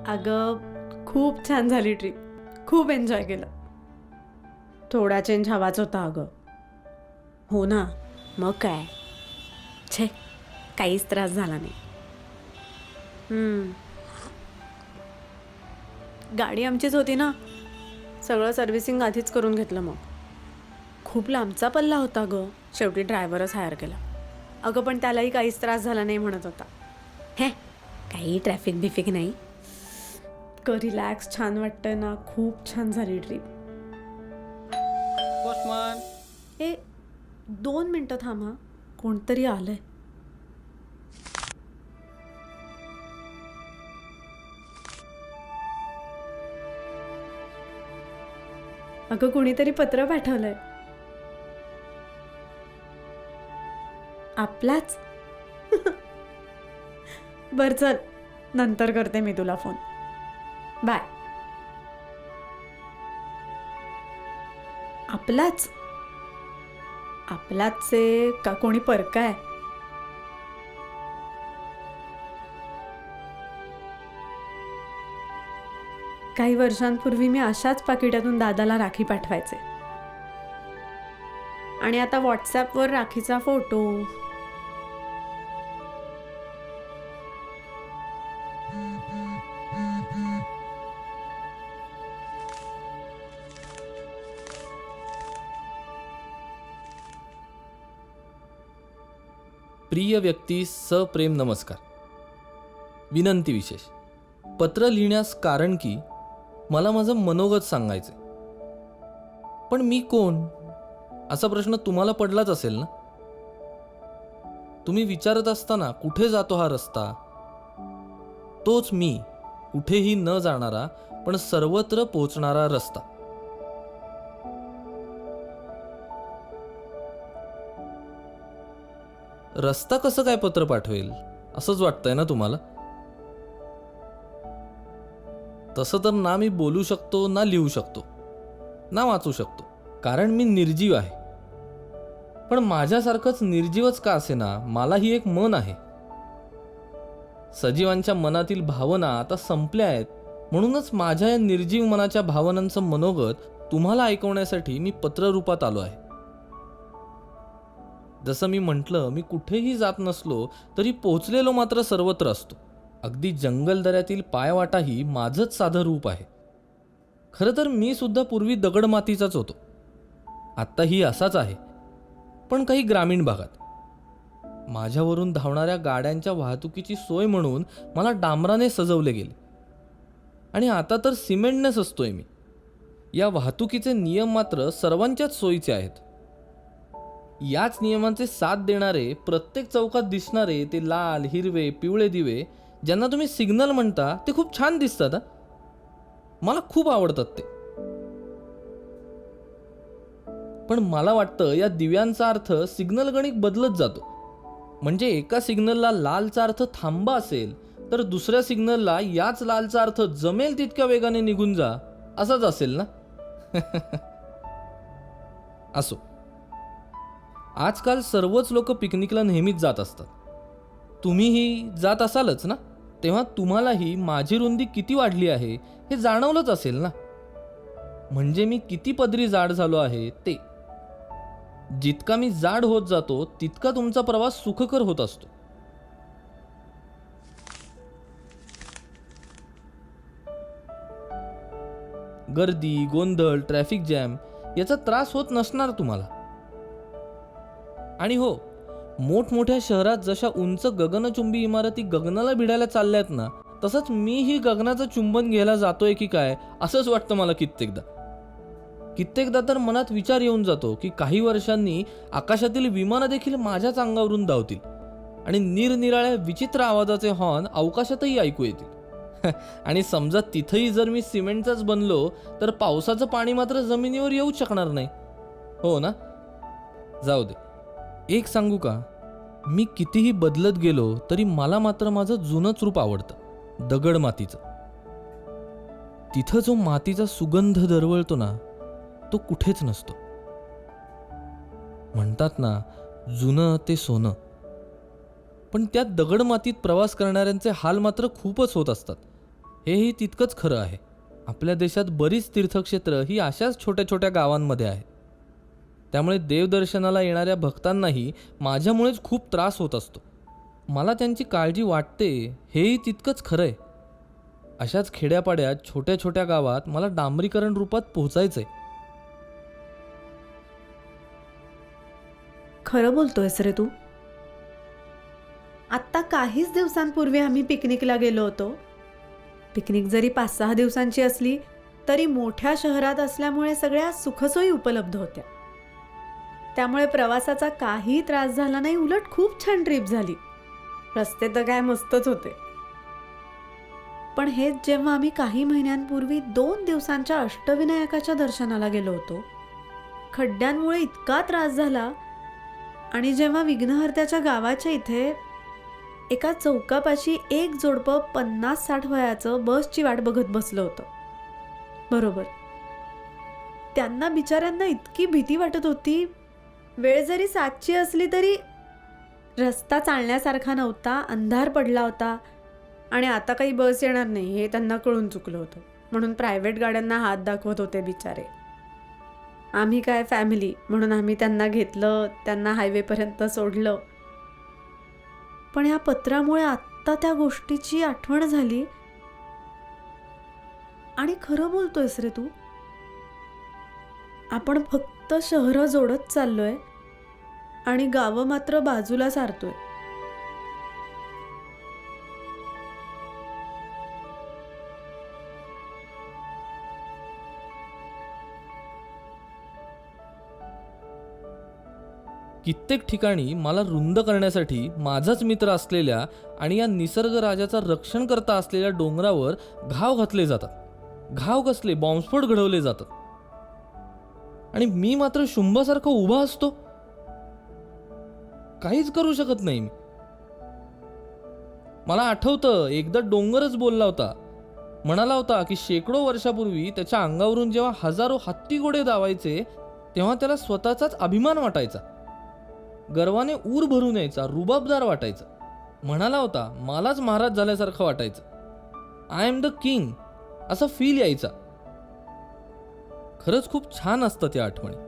अगं खूप छान झाली ट्रिप. खूप एन्जॉय केलं. थोडा चेंज हवाच होता अगं. हो ना, मग काय. छे, काहीच त्रास झाला नाही. गाडी आमचीच होती ना, सगळं सर्व्हिसिंग आधीच करून घेतलं. मग खूप लांबचा पल्ला होता गं. शेवटी ड्रायव्हरच हायर केला. अगं पण त्यालाही काहीच त्रास झाला नाही म्हणत होता. हे काही ट्रॅफिक बिफिक नाही. रिलॅक्स छान वाटतंय ना. खूप छान झाली ट्रिप. पोस्टमन. ए 2 मिनटं थांब हा. कोणतरी आलंय. अगं कोणीतरी पत्र पाठवलंय. आपलाच. बर चल, नंतर करते मी तुला फोन. बाय. आपलाच आपलाच आहे का कोणी परकाय? काही वर्षांपूर्वी मी अशाच पाकिटातून दादाला राखी पाठवायचे आणि आता व्हॉट्सॲपवर राखीचा फोटो. प्रिय व्यक्ती सप्रेम नमस्कार. विनंती विशेष. पत्र लिहिण्यास कारण की मला माझं मनोगत सांगायचं. पण मी कोण असा प्रश्न तुम्हाला पडलाच असेल ना. तुम्ही विचारत असताना कुठे जातो हा रस्ता, तोच मी, कुठेही न जाणारा पण सर्वत्र पोहोचणारा रस्ता. रस्ता कसं काय पत्र पाठवेल असंच वाटतंय ना तुम्हाला. तसं तर ना मी बोलू शकतो, ना लिहू शकतो, ना वाचू शकतो, कारण मी निर्जीव आहे. पण माझ्यासारखंच निर्जीवच का असेना, मलाही एक मन आहे. सजीवांच्या मनातील भावना आता संपल्या आहेत, म्हणूनच माझ्या या निर्जीव मनाच्या भावनांचं मनोगत तुम्हाला ऐकवण्यासाठी मी पत्ररूपात आलो आहे. जसं मी म्हटलं, मी कुठेही जात नसलो तरी पोचलेलो मात्र सर्वत्र असतो. अगदी जंगलदऱ्यातील पायवाटाही माझंच साधं रूप आहे. खरं तर मी सुद्धा पूर्वी दगडमातीचाच होतो. आत्ताही असाच आहे, पण काही ग्रामीण भागात. माझ्यावरून धावणाऱ्या गाड्यांच्या वाहतुकीची सोय म्हणून मला डांबराने सजवले गेले आणि आता तर सिमेंटने सजतोय मी. या वाहतुकीचे नियम मात्र सर्वांच्याच सोयीचे आहेत. याच नियमांचे साथ देणारे, प्रत्येक चौकात दिसणारे ते लाल, हिरवे, पिवळे दिवे ज्यांना तुम्ही सिग्नल म्हणता, ते खूप छान दिसतात. मला खूप आवडतात ते. पण मला वाटतं या दिव्यांचा अर्थ सिग्नल गणिक बदलत जातो. म्हणजे एका सिग्नलला लालचा अर्थ थांबा असेल तर दुसऱ्या सिग्नलला याच लालचा अर्थ जमेल तितक्या वेगाने निघून जा असाच असेल ना. असो, आजकाल सर्वच लोक पिकनिकला नेहमीच जात असतात. तुम्हीही जात असालच ना. तेव्हा तुम्हालाही माझी रुंदी किती वाढली आहे हे जाणवलंच असेल ना. म्हणजे मी किती पदरी जाड झालो आहे ते. जितका मी जाड होत जातो तितका तुमचा प्रवास सुखकर होत असतो. गर्दी, गोंधळ, ट्रॅफिक जॅम याचा त्रास होत नसणार तुम्हाला. आणि हो, मोठमोठ्या शहरात जशा उंच गगनचुंबी इमारती गगनाला भिडायला चालल्यात ना, तसंच मीही गगनाचं चुंबन घ्यायला जातोय की काय असंच वाटतं मला कित्येकदा तर मनात विचार येऊन जातो की काही वर्षांनी आकाशातील विमानं देखील माझ्याच अंगावरून धावतील आणि निरनिराळ्या विचित्र आवाजाचे हॉर्न अवकाशातही ऐकू येतील. आणि समजा तिथंही जर मी सिमेंटचाच बनलो तर पावसाचं पाणी मात्र जमिनीवर येऊ शकणार नाही. हो ना. जाऊ दे. एक सांगू का, मी कितीही बदलत गेलो तरी मला मात्र माझं जुनंच रूप आवडतं, दगड मातीचं. तिथं जो मातीचा सुगंध दरवळतो ना, तो कुठेच नसतो. म्हणतात ना, जुनं ते सोनं. पण त्यात दगड मातीत प्रवास करणाऱ्यांचे हाल मात्र खूपच होत असतात, हेही तितकंच खरं आहे. आपल्या देशात बरीच तीर्थक्षेत्र ही अशाच छोट्या छोट्या गावांमध्ये आहेत. त्यामुळे देवदर्शनाला येणाऱ्या भक्तांनाही माझ्यामुळेच खूप त्रास होत असतो. मला त्यांची काळजी वाटते हेही तितकंच खरं आहे. अशाच खेड्यापाड्यात छोट्या छोट्या गावात मला डांबरीकरण रूपात पोहोचायचंय. खरं बोलतोयस रे तू. आत्ता काहीच दिवसांपूर्वी आम्ही पिकनिकला गेलो होतो. पिकनिक जरी 5-6 दिवसांची असली तरी मोठ्या शहरात असल्यामुळे सगळ्या सुखसोयी उपलब्ध होत्या. त्यामुळे प्रवासाचा काही त्रास झाला नाही, उलट खूप छान ट्रिप झाली. रस्ते तर काय मस्तच होते. पण हेच जेव्हा आम्ही काही महिन्यांपूर्वी 2 दिवसांच्या अष्टविनायकाच्या दर्शनाला गेलो होतो, खड्ड्यांमुळे इतका त्रास झाला. आणि जेव्हा विघ्नहर्त्याच्या गावाच्या इथे एका चौकापाशी एक जोडपं 50-60 वयाचं बसची वाट बघत बसलं होतं. बरोबर, त्यांना बिचाऱ्यांना इतकी भीती वाटत होती. वेळ जरी 7ची असली तरी रस्ता चालण्यासारखा नव्हता, अंधार पडला होता आणि आता काही बस येणार नाही हे त्यांना कळून चुकलं होतं. म्हणून प्रायव्हेट गाड्यांना हात दाखवत होते बिचारे. आम्ही काय फॅमिली म्हणून आम्ही त्यांना घेतलं, त्यांना हायवेपर्यंत सोडलं. पण या पत्रामुळे आत्ता त्या गोष्टीची आठवण झाली. आणि खरं बोलतोयस रे तू. आपण फक्त शहरं जोडत चाललोय आणि गावं मात्र बाजूला सारतोय. कित्येक ठिकाणी मला रुंद करण्यासाठी माझाच मित्र असलेल्या आणि या निसर्गराजाचा रक्षणकर्ता असलेल्या डोंगरावर घाव घातले जातात. घाव कसले, बॉम्बस्फोट घडवले जातात. आणि मी मात्र शुंभासारखा उभा असतो. काहीच करू शकत नाही मी. मला आठवतं एकदा डोंगरच बोलला होता. म्हणाला होता की शेकडो वर्षापूर्वी त्याच्या अंगावरून जेव्हा हजारो हत्ती घोडे धावायचे तेव्हा त्याला स्वतःचाच अभिमान वाटायचा. गर्वाने ऊर भरून यायचा, रुबाबदार वाटायचा. म्हणाला होता मलाच महाराज झाल्यासारखं वाटायचं. आय एम द किंग असा फील यायचा. खरंच खूप छान असतं त्या आठवणी.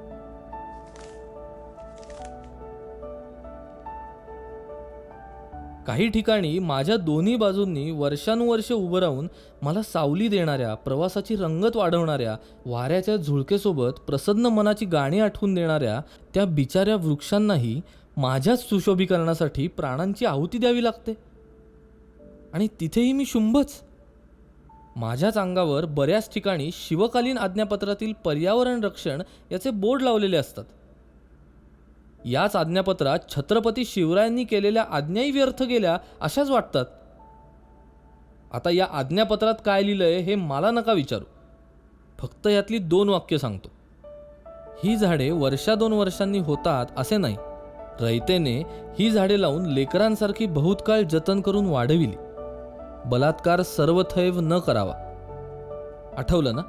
काही ठिकाणी माझ्या दोन्ही बाजूंनी वर्षानुवर्षे उभं राहून मला सावली देणाऱ्या, प्रवासाची रंगत वाढवणाऱ्या, वाऱ्याच्या झुळकेसोबत प्रसन्न मनाची गाणी आठवून देणाऱ्या त्या बिचाऱ्या वृक्षांनाही माझ्याच सुशोभीकरणासाठी प्राणांची आहुती द्यावी लागते. आणि तिथेही मी शुंभच. माझ्याच अंगावर बऱ्याच ठिकाणी शिवकालीन आज्ञापत्रातील पर्यावरण रक्षण याचे बोर्ड लावलेले असतात. याच आज्ञापत्रात छत्रपती शिवरायांनी केलेल्या आज्ञाही व्यर्थ गेल्या अशाच वाटतात. आता या आज्ञापत्रात काय लिहिलंय हे मला नका विचारू. फक्त यातली 2 वाक्य सांगतो. ही झाडे 1-2 वर्षांनी होतात असे नाही. रयतेने ही झाडे लावून लेकरांसारखी बहुत काळ जतन करून वाढविली. बलात्कार सर्वथैव न करावा. आठवलं ना?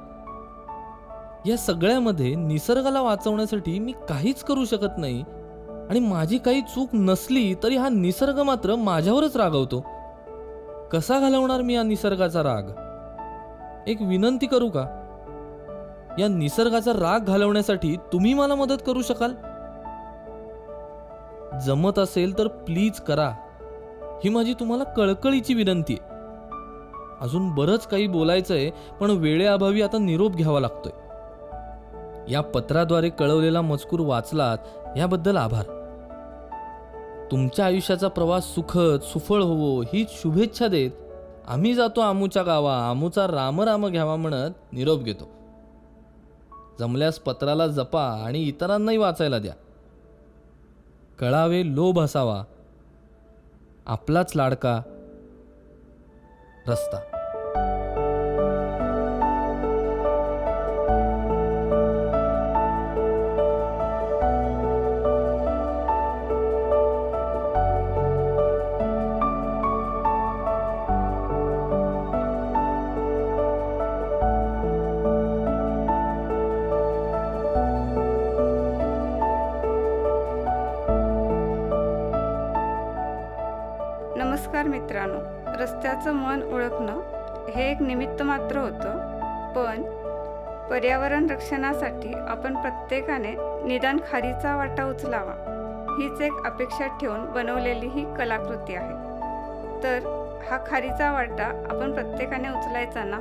या सगळ्यामध्ये निसर्गाला वाचवण्यासाठी मी काहीच करू शकत नाही आणि माझी काही चूक नसली तरी हा निसर्ग मात्र माझ्यावरच रागवतो. कसा घालवणार मी या निसर्गाचा राग? एक विनंती करू का? या निसर्गाचा राग घालवण्यासाठी तुम्ही मला मदत करू शकाल? जमत असेल तर प्लीज करा. ही माझी तुम्हाला कळकळीची विनंती आहे. अजून बरंच काही बोलायचंय पण वेळेअभावी आता निरोप घ्यावा लागतोय. या पत्राद्वारे कळवलेला मजकूर वाचलात याबद्दल आभार. तुमच्या आयुष्याचा प्रवास सुखद सुफळ होवो हीच शुभेच्छा देत आम्ही जातो आमूच्या गावा, आमूचा राम राम घ्यावा म्हणत निरोप घेतो. जमल्यास पत्राला जपा आणि इतरांनाही वाचायला द्या. कळावे लोभ असावा. आपलाच लाडका रस्ता. नमस्कार मित्रांनो, रस्त्याचं मन ओळखणं हे एक निमित्त मात्र होतं, पण पर्यावरण रक्षणासाठी आपण प्रत्येकाने निदान खारीचा वाटा उचलावा हीच एक अपेक्षा ठेवून बनवलेली ही कलाकृती आहे. तर हा खारीचा वाटा आपण प्रत्येकाने उचलायचा ना.